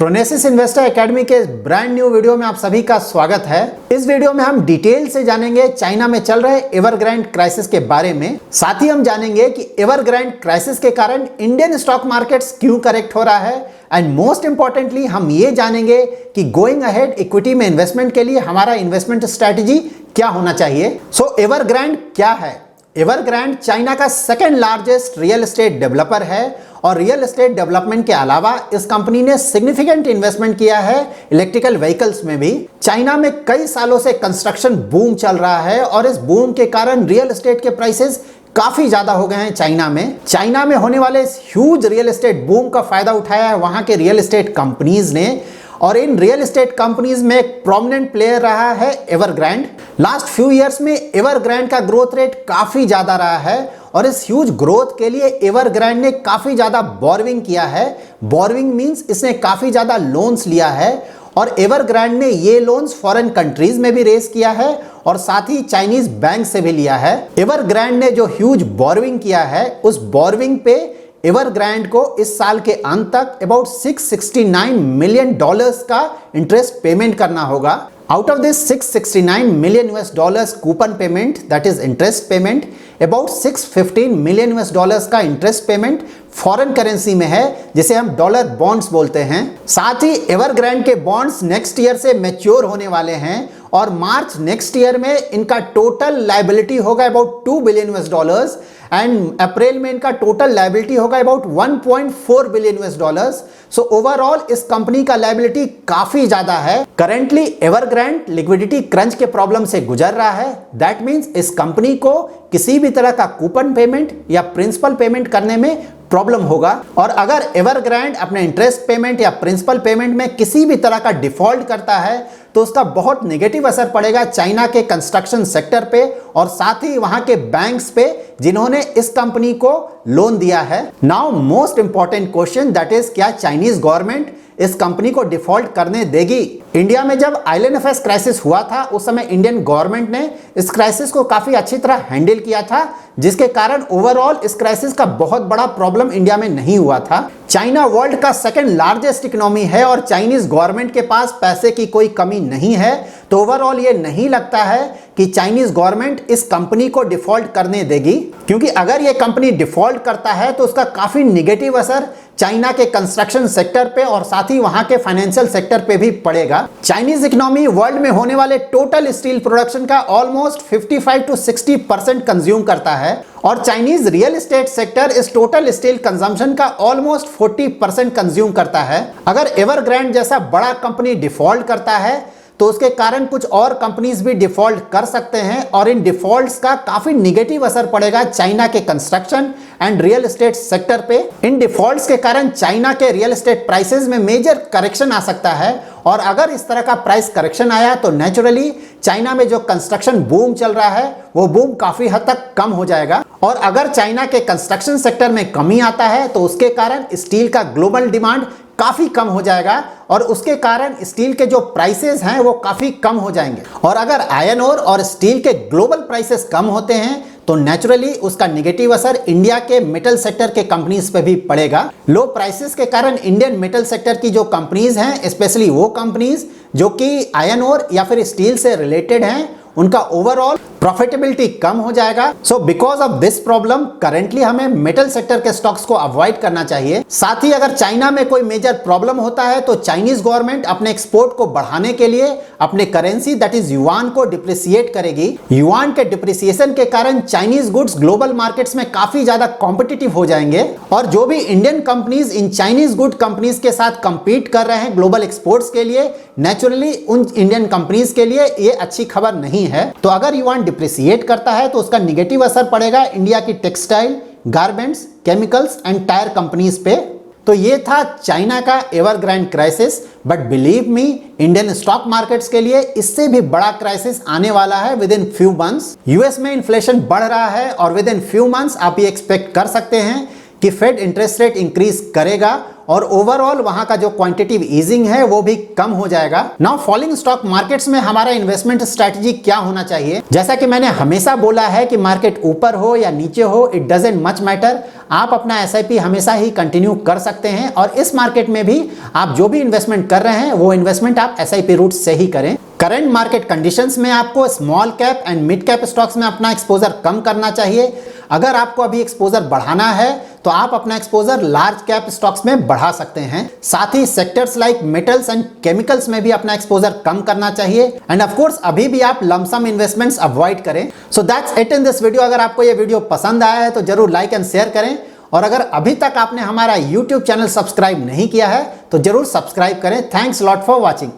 Phronesis investor academy के brand new video में आप सभी का स्वागत है। इस वीडियो में हम डिटेल से जानेंगे चाइना में चल रहे एवरग्रांड क्राइसिस के बारे में। साथ ही हम जानेंगे कि एवरग्रांड क्राइसिस के कारण इंडियन स्टॉक मार्केट्स क्यों करेक्ट हो रहा है एंड मोस्ट इंपॉर्टेंटली हम ये जानेंगे कि गोइंग अहेड इक्विटी में इन्वेस्टमेंट के लिए हमारा इन्वेस्टमेंट स्ट्रैटेजी क्या होना चाहिए। सो एवरग्रांड क्या है? एवरग्रांड चाइना का second largest real estate developer है और रियल एस्टेट डेवलपमेंट के अलावा इस कंपनी ने सिग्निफिकेंट इन्वेस्टमेंट किया है इलेक्ट्रिकल व्हीकल्स में भी। चाइना में कई सालों से कंस्ट्रक्शन बूम चल रहा है और इस बूम के कारण रियल एस्टेट के प्राइसेस काफी ज्यादा हो गए हैं चाइना में होने वाले इस ह्यूज रियल एस्टेट बूम का फायदा उठाया है वहां के रियल एस्टेट कंपनीज ने और इन रियल एस्टेट कंपनीज में एक प्रोमिनेंट प्लेयर रहा है एवरग्रांड। लास्ट फ्यू इयर्स में एवरग्रांड का ग्रोथ रेट काफी ज्यादा रहा है और इस ह्यूज ग्रोथ के लिए एवरग्रांड ने काफी ज्यादा बोरविंग किया है। बोरविंग मींस इसने काफी ज्यादा लोन्स लिया है और एवरग्रांड ने ये लोन्स फॉरेन कंट्रीज में भी रेज किया है और साथ ही चाइनीज बैंक से भी लिया है। एवरग्रांड ने जो ह्यूज बोरविंग किया है उस बोरविंग पे एवरग्रांड को इस साल के अंत तक अबाउट $669 मिलियन का इंटरेस्ट पेमेंट करना होगा। Out of this $669 million coupon payment that is interest payment, about $615 million का इंटरेस्ट पेमेंट फॉरेन करेंसी में है जिसे हम डॉलर बॉन्ड्स बोलते हैं। साथ ही एवरग्रांड के बॉन्ड्स नेक्स्ट ईयर से मैच्योर होने वाले हैं और मार्च नेक्स्ट ईयर में इनका टोटल लायबिलिटी होगा अबाउट $2 बिलियन एंड अप्रैल में इनका टोटल लायबिलिटी होगा अबाउट $1.4 बिलियन। सो ओवरऑल इस कंपनी का लायबिलिटी काफी ज्यादा है। करेंटली एवरग्रांड लिक्विडिटी क्रंच के प्रॉब्लम से गुजर रहा है। दैट मींस इस कंपनी को किसी भी तरह का कूपन पेमेंट या प्रिंसिपल पेमेंट करने में प्रॉब्लम होगा और अगर एवरग्रांड अपने इंटरेस्ट पेमेंट या प्रिंसिपल पेमेंट में किसी भी तरह का डिफॉल्ट करता है तो उसका बहुत नेगेटिव असर पड़ेगा चाइना के कंस्ट्रक्शन सेक्टर पे और साथ ही वहां के बैंक्स पे जिन्होंने इस कंपनी को लोन दिया है। Now most important question that is क्या चाइनीज गवर्नमेंट इस कंपनी को डिफॉल्ट करने देगी? इंडिया में जब आईएलएनएफएस क्राइसिस हुआ था उस समय इंडियन गवर्नमेंट ने इस क्राइसिस को काफी अच्छी तरह हैंडल किया था जिसके कारण ओवरऑल इस क्राइसिस का बहुत बड़ा प्रॉब्लम इंडिया में नहीं हुआ था। चाइना वर्ल्ड का सेकंड लार्जेस्ट इकोनॉमी है और चाइनीज गवर्नमेंट के पास पैसे की कोई कमी नहीं है तो ओवरऑल ये नहीं लगता है कि चाइनीज गवर्नमेंट इस कंपनी को डिफॉल्ट करने देगी, क्योंकि अगर ये कंपनी डिफॉल्ट करता है तो उसका काफी नेगेटिव असर चाइना के कंस्ट्रक्शन सेक्टर पे और साथ ही वहां के फाइनेंशियल सेक्टर पे भी पड़ेगा। चाइनीज इकोनॉमी वर्ल्ड में होने वाले टोटल स्टील प्रोडक्शन का ऑलमोस्ट 55 to 60% कंज्यूम करता है और चाइनीज रियल एस्टेट सेक्टर इस टोटल स्टील कंजम्पशन का ऑलमोस्ट 40% कंज्यूम करता है। अगर एवरग्रांड जैसा बड़ा कंपनी डिफॉल्ट करता है तो उसके कारण कुछ और कंपनीज भी डिफॉल्ट कर सकते हैं और इन डिफॉल्ट्स का काफी नेगेटिव असर पड़ेगा चाइना के construction and real estate sector पे। इन डिफॉल्ट्स के कारण चाइना के रियल एस्टेट प्राइसेस में मेजर करेक्शन आ सकता है और अगर इस तरह का प्राइस करेक्शन आया तो नेचुरली चाइना में जो कंस्ट्रक्शन बूम चल रहा है वो बूम काफी हद तक कम हो जाएगा और अगर चाइना के कंस्ट्रक्शन सेक्टर में कमी आता है तो उसके कारण स्टील का ग्लोबल डिमांड काफी कम हो जाएगा और उसके कारण स्टील के जो प्राइसेस हैं वो काफी कम हो जाएंगे और अगर आयरन ओर और स्टील के ग्लोबल प्राइसेस कम होते हैं तो नेचुरली उसका नेगेटिव असर इंडिया के मेटल सेक्टर के कंपनीज पे भी पड़ेगा। लो प्राइसेस के कारण इंडियन मेटल सेक्टर की जो कंपनीज हैं स्पेशली वो कंपनीज जो कि आयरन ओर या फिर स्टील से रिलेटेड हैं उनका ओवरऑल प्रॉफिटेबिलिटी कम हो जाएगा। So because of this problem currently हमें मेटल सेक्टर के स्टॉक्स को अवॉइड करना चाहिए। साथ ही अगर चाइना में कोई मेजर प्रॉब्लम होता है तो चाइनीज गवर्नमेंट अपने एक्सपोर्ट को बढ़ाने के लिए अपने करेंसी दैट इज युआन को डिप्रिसिएट करेगी। युआन के डिप्रिसिएशन के कारण चाइनीज गुड्स ग्लोबल मार्केट्स में काफी ज्यादा कॉम्पिटिटिव हो जाएंगे और जो भी Indian companies in Chinese good companies के साथ कंपीट कर रहे हैं ग्लोबल एक्सपोर्ट्स के लिए नेचुरली उन इंडियन कंपनीज के लिए ये अच्छी खबर नहीं है। तो अगर युआन डिप्रिसिएट करता है तो उसका नेगेटिव असर पड़ेगा इंडिया की textile, garments, chemicals and tyre companies पे। तो ये था चाइना का Evergrande crisis, but believe me Indian stock markets के लिए इससे भी बड़ा क्राइसिस आने वाला है within few months. US में इन्फ्लेशन बढ़ रहा है और विद इन फ्यू मंथ्स आप ये एक्सपेक्ट कर सकते हैं कि फेड इंटरेस्ट रेट इंक्रीज करेगा और ओवरऑल वहां का जो क्वांटिटेटिव ईजिंग है वो भी कम हो जाएगा। नाउ फॉलिंग स्टॉक मार्केट्स में हमारा इन्वेस्टमेंट स्ट्रेटजी क्या होना चाहिए? जैसा कि मैंने हमेशा बोला है कि मार्केट ऊपर हो या नीचे हो, इट डजंट मच मैटर, आप अपना एसआईपी हमेशा ही कंटिन्यू कर सकते हैं और इस मार्केट में भी आप जो भी इन्वेस्टमेंट कर रहे हैं वो इन्वेस्टमेंट आप एसआईपी रूट से ही करें। करंट मार्केट कंडीशंस में आपको small cap and mid cap stocks में अपना एक्सपोजर कम करना चाहिए। अगर आपको अभी एक्सपोजर बढ़ाना है तो आप अपना एक्सपोजर लार्ज कैप स्टॉक्स में बढ़ा सकते हैं। साथ ही sectors like metals and chemicals में भी अपना एक्सपोजर कम करना चाहिए। एंड ऑफ कोर्स अभी भी आप लमसम इन्वेस्टमेंट्स अवॉइड करें। So that's it in this video. अगर आपको ये वीडियो पसंद आया है तो जरूर लाइक एंड शेयर करें और अगर अभी तक आपने हमारा YouTube चैनल सब्सक्राइब नहीं किया है तो जरूर सब्सक्राइब करें। Thanks lot for watching.